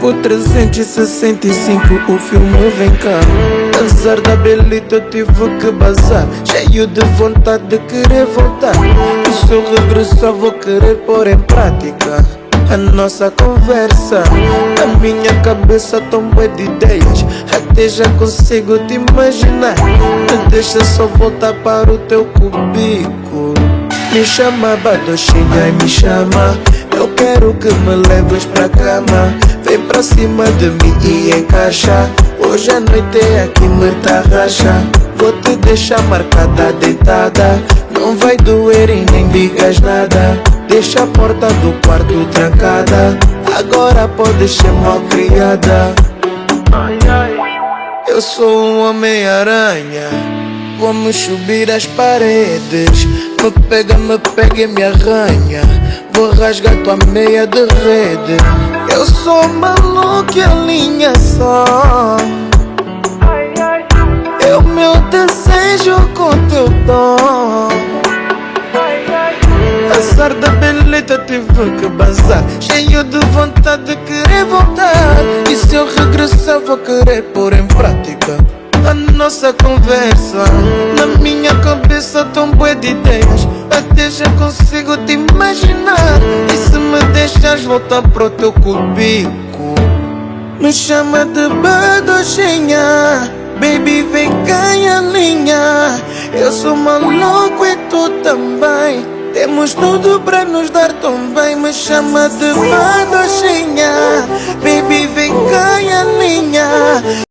Tipo 365 o filme vem cá. Apesar da belita eu tive que bazar, cheio de vontade de querer voltar. E se eu regressar vou querer pôr em prática a nossa conversa. Na minha cabeça tão bué de ideias, até já consigo te imaginar. Me deixa só voltar para o teu cubículo. Me chama Badochinha e me chama, eu quero que me leves pra cama. Vem pra cima de mim e encaixa. Hoje a noite é aqui muita racha. Vou te deixar marcada, deitada. Não vai doer e nem digas nada. Deixa a porta do quarto trancada. Agora podes ser mal criada. Eu sou um Homem-Aranha, vamos subir as paredes. Me pega e me arranha. Vou rasgar tua meia de rede. Eu sou maluco e a linha só. É o meu desejo com teu dom. Azar da beleza tive que bazar, cheio de vontade de querer voltar. E se eu regressar vou querer pôr em prática a nossa conversa. Na minha cabeça tão bué de ideias, até já consigo te imaginar. E se me deixas voltar pro teu cubículo, me chama de Badochinha. Baby, vem cá em linha. Eu sou maluco e tu também. Temos tudo pra nos dar tão bem. Me chama de Badochinha. Baby, vem cá em linha.